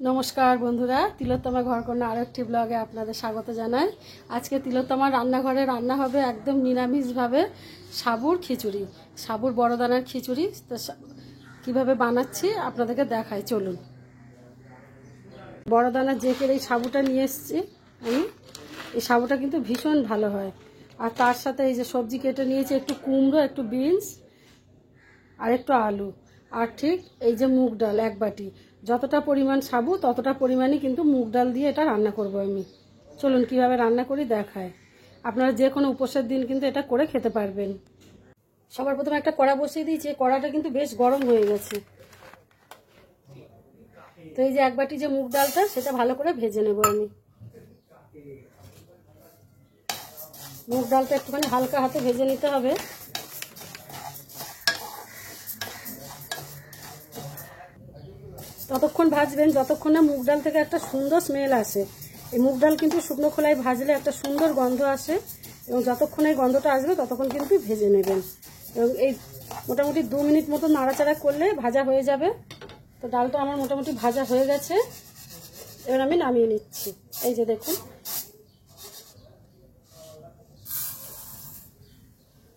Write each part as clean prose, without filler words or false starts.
নমস্কার বন্ধুরা, তিলোত্তমা ঘরকন্যা আরেকটি ব্লগে আপনাদের স্বাগত জানাই। আজকে তিলোত্তমার রান্নাঘরে রান্না হবে একদম নিরামিষভাবে সাবুর খিচুড়ি, সাবুর বড় দানার খিচুড়ি। তো কীভাবে বানাচ্ছি আপনাদেরকে দেখাই, চলুন। বড় দানার জেকের এই সাবুটা নিয়ে এসেছি আমি। এই সাবুটা কিন্তু ভীষণ ভালো হয়। আর তার সাথে এই যে সবজি কেটে নিয়েছি, একটু কুমড়ো, একটু বিনস আর একটু আলু, আর ঠিক এই যে মুগ ডাল 1 বাটি। যতটা পরিমাণ সাবু ততটা পরিমাণই কিন্তু মুগ ডাল দিয়ে এটা রান্না করব আমি। চলুন কিভাবে রান্না করি দেখায়। আপনারা যে কোনো উপোসের দিন কিন্তু এটা করে খেতে পারবেন। সবার প্রথমে একটা কড়া বসিয়ে দিয়েছি, কড়াটা কিন্তু বেশ গরম হয়ে গেছে। তো এই যে 1 বাটি যে মুগ ডালটা, সেটা ভালো করে ভেজে নেব আমি। মুগ ডালটা একটুখানি হালকা হাতে ভেজে নিতে হবে। ততক্ষণ ভাজবেন যতক্ষণ না মুগ ডাল থেকে একটা সুন্দর স্মেল আসে। এই মুগ ডাল কিন্তু শুকনো খোলায় ভাজলে একটা সুন্দর গন্ধ আসে, এবং যতক্ষণ এই গন্ধটা আসবে ততক্ষণ কিন্তু ভেজে নেবেন। এবং এই মোটামুটি 2 মিনিট মতো নাড়াচাড়া করলে ভাজা হয়ে যাবে। তো ডালটা আমার মোটামুটি ভাজা হয়ে গেছে, এবার আমি নামিয়ে নিচ্ছি। এই যে দেখুন,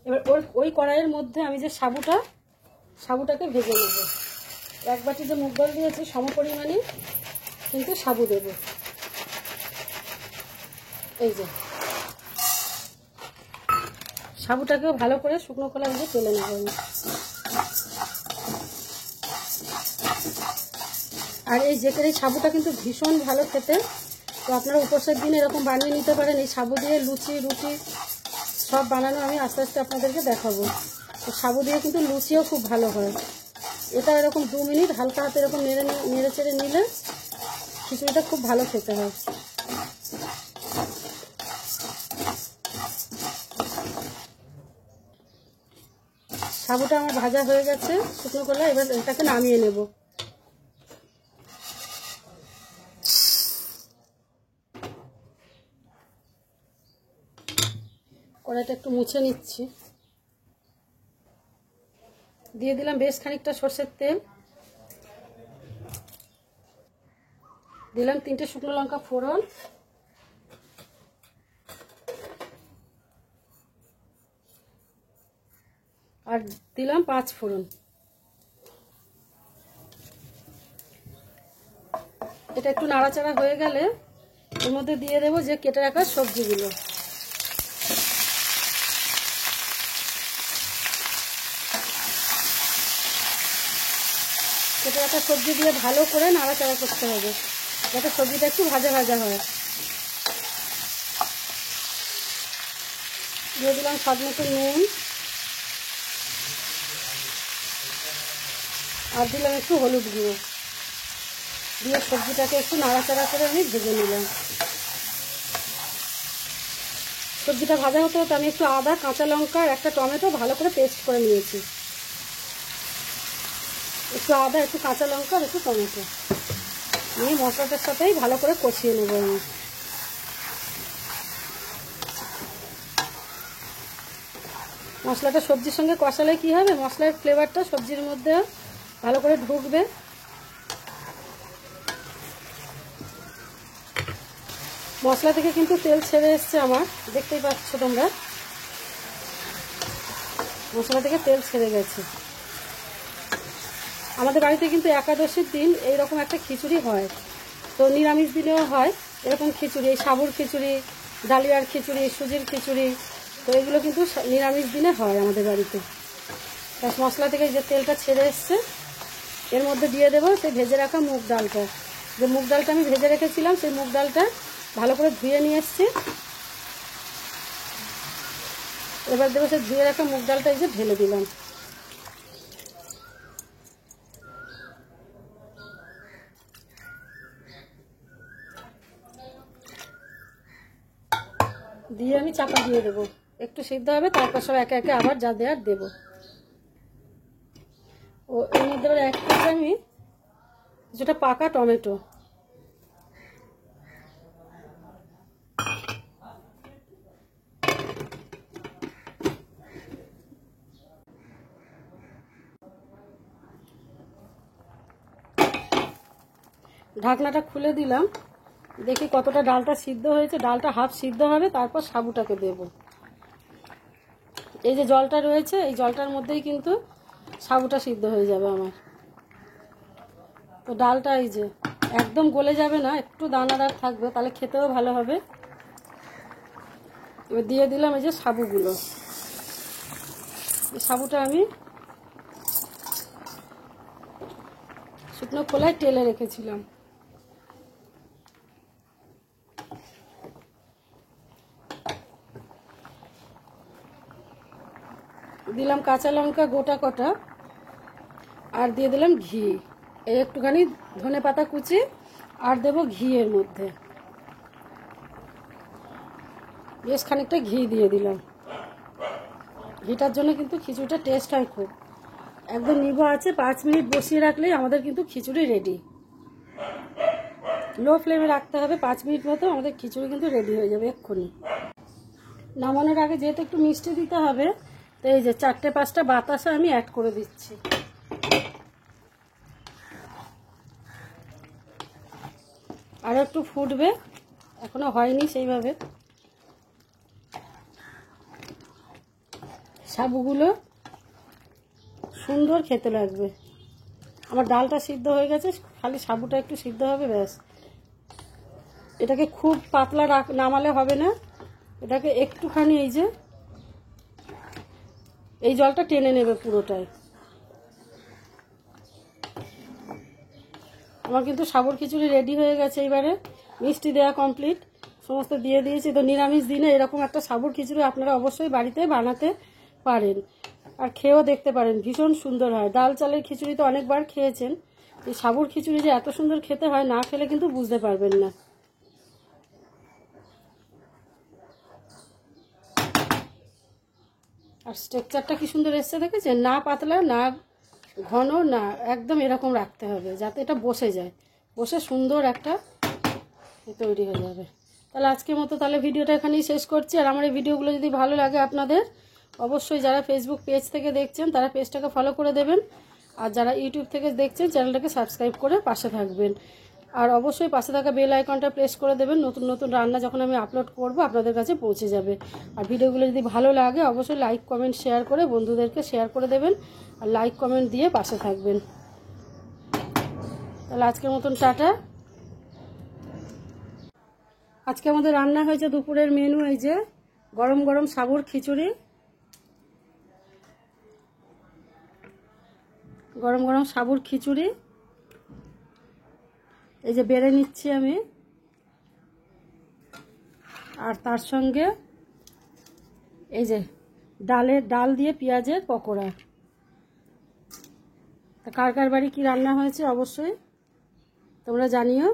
এবার ওই কড়াইয়ের মধ্যে আমি যে সাবুটাকে ভেজে নেব। 1 বাটি যে মুগ ডাল দিয়েছি সম পরিমাণে কিন্তু সাবু দেব। এই যে সাবুটাকেও ভালো করে শুকনো খোলা ভেজে তুলে নেব আমি। আর এই জেকের এই সাবুটা কিন্তু ভীষণ ভালো খেতে। তো আপনারা উপোসের দিনে এরকম বানিয়ে নিতে পারেন। এই সাবু দিয়ে লুচি রুটি সব বানানো আমি আস্তে আস্তে আপনাদেরকে দেখাবো। তো সাবু দিয়ে কিন্তু লুচিও খুব ভালো হয়। এটা এরকম 2 মিনিট হালকা হাতে এরকম নেড়ে চেড়ে নিলে খিচুড়িটা খুব ভালো খেতে হয়। সাবুটা আমার ভাজা হয়ে গেছে শুকনো খোলা, এবার এটাকে নামিয়ে নেব। কড়াইটা একটু মুছে নিচ্ছি। দিয়ে দিলাম বেশ খানিকটা সরষের তেল, দিলাম 3টে শুকনো লঙ্কা ফোড়ন, আর দিলাম 5 ফোড়ন। এটা একটু নাড়াচাড়া হয়ে গেলে এর মধ্যে দিয়ে দেবো যে কেটে রাখা সবজিগুলো। কেটে রাখা সবজি দিয়ে ভালো করে নাড়াচাড়া করতে হবে, যাতে সবজিটা একটু ভাজা ভাজা হয়। দিয়ে দিলাম স্বাদ মতো নুন, আর দিলাম একটু হলুদ গুঁড়ো। দিয়ে সবজিটাকে একটু নাড়াচাড়া করে আমি ভেজে নিলাম। সবজিটা ভাজা হতে হতে আমি একটু আদা, কাঁচা লঙ্কা আর একটা টমেটো ভালো করে পেস্ট করে নিয়েছি। একটু আদা, একটু কাঁচা লঙ্কা আর একটু টমেটো নিয়ে মশলাটার সাথেই ভালো করে কষিয়ে নেব আমি। মশলাটা সবজির সঙ্গে কষালে কি হবে, মশলার ফ্লেভারটা সবজির মধ্যে ভালো করে ঢুকবে। মশলা থেকে কিন্তু তেল ছেড়ে এসছে আমার, দেখতেই পাচ্ছ তোমরা। মশলা থেকে তেল ছেড়ে গেছে। আমাদের বাড়িতে কিন্তু একাদশীর দিন এইরকম একটা খিচুড়ি হয়। তো নিরামিষ দিনেও হয় এরকম খিচুড়ি, এই সাবুর খিচুড়ি, ডালিয়ার খিচুড়ি, সুজির খিচুড়ি। তো এগুলো কিন্তু নিরামিষ দিনে হয় আমাদের বাড়িতে। মশলা থেকে যে তেলটা ছেড়ে এসছে, এর মধ্যে দিয়ে দেবো সেই ভেজে রাখা মুগ ডালটা। যে মুগ ডালটা আমি ভেজে রেখেছিলাম, সেই মুগ ডালটা ভালো করে ধুয়ে নিয়ে এসছি। এবার দেবো সেই ধুয়ে রাখা মুগ ডালটা, এই যে ঢেলে দিলাম। দিয়ে আমি চাপা দিয়ে দেবো, একটু সিদ্ধ হবে, তারপর সব একে একে আবার যা দেওয়ার দেবো। ও এর মধ্যে এবার এক করে আমি যেটা পাকা টমেটো, ঢাকনাটা খুলে দিলাম, দেখি কতটা ডালটা সিদ্ধ হয়েছে। ডালটা হাফ সিদ্ধ হবে, তারপর সাবুটাকে দেব। এই যে জলটা রয়েছে, এই জলটার মধ্যেই কিন্তু সাবুটা সিদ্ধ হয়ে যাবে আমার। তো ডালটা এই যে একদম গলে যাবে না, একটু দানাদার থাকবে, তাহলে খেতেও ভালো হবে। এবার দিয়ে দিলাম এই যে সাবুগুলো। এই সাবুটা আমি শুকনো খোলায় টেলে রেখেছিলাম। দিলাম কাঁচা লঙ্কা গোটা কটা, আর দিয়ে দিলাম ঘি। এই একটুখানি ধনেপাতা কুচি আর দেব ঘি এর মধ্যে, বেশ খানিকটা ঘি দিয়ে দিলাম। ঘিটার জন্য কিন্তু খিচুড়িটা টেস্ট হয় খুব। একদম নিভা আছে, 5 মিনিট বসিয়ে রাখলেই আমাদের কিন্তু খিচুড়ি রেডি। লো ফ্লেমে রাখতে হবে, 5 মিনিট মতো আমাদের খিচুড়ি কিন্তু রেডি হয়ে যাবে এক্ষুনি। নামানোর আগে যেহেতু একটু মিষ্টি দিতে হবে, তো এই যে 4-5টা বাতাসা আমি অ্যাড করে দিচ্ছি। আর একটু ফুটবে, এখনো হয়নি সেইভাবে। সাবুগুলো সুন্দর খেতে লাগবে। আমার ডালটা সিদ্ধ হয়ে গেছে, খালি সাবুটা একটু সিদ্ধ হবে, ব্যাস। এটাকে খুব পাতলা নামালে হবে না, এটাকে একটুখানি এই যে এই জলটা টেনে নেবে পুরোটাই। আমার কিন্তু সাবুর খিচুড়ি রেডি হয়ে গেছে। এবারে মিষ্টি দেওয়া কমপ্লিট, সমস্ত দিয়ে দিয়েছি। তো নিরামিষ দিনে এরকম একটা সাবুর খিচুড়ি আপনারা অবশ্যই বাড়িতে বানাতে পারেন, আর খেয়েও দেখতে পারেন, ভীষণ সুন্দর হয়। ডাল চালের খিচুড়ি তো অনেকবার খেয়েছেন, এই সাবুর খিচুড়ি যে এত সুন্দর খেতে হয়, না খেলে কিন্তু বুঝতে পারবেন না। আর স্ট্রাকচারটা কি সুন্দর এসছে দেখেছেন, না পাতলা না ঘন না, একদম এরকম রাখতে হবে যাতে এটা বসে যায়, বসে সুন্দর একটা তৈরি হয়ে যাবে। তাহলে আজকের মতো তাহলে ভিডিওটা এখানেই শেষ করছি। আর আমার এই ভিডিওগুলো যদি ভালো লাগে আপনাদের, অবশ্যই যারা ফেসবুক পেজ থেকে দেখছেন তারা পেজটাকে ফলো করে দেবেন, আর যারা ইউটিউব থেকে দেখছেন চ্যানেলটাকে সাবস্ক্রাইব করে পাশে থাকবেন। আর অবশ্যই পাশে থাকা বেল আইকনটা প্রেস করে দেবেন, নতুন নতুন রান্না যখন আমি আপলোড করব আপনাদের কাছে পৌঁছে যাবে। আর ভিডিওগুলো যদি ভালো লাগে অবশ্যই লাইক কমেন্ট শেয়ার করে বন্ধুদেরকে শেয়ার করে দেবেন, আর লাইক কমেন্ট দিয়ে পাশে থাকবেন। তাহলে আজকের মতন টাটা। আজকে আমাদের রান্না হয়েছে দুপুরের মেনু, এই যে গরম গরম সাবুর খিচুড়ি, গরম গরম সাবুর খিচুড়ি এই যে বেড়ে নিচ্ছি আমি, আর তার সঙ্গে এই যে ডাল দিয়ে পেঁয়াজের পকোড়া। কার কার বাড়ি কি রান্না হয়েছে অবশ্যই তোমরা জানিও।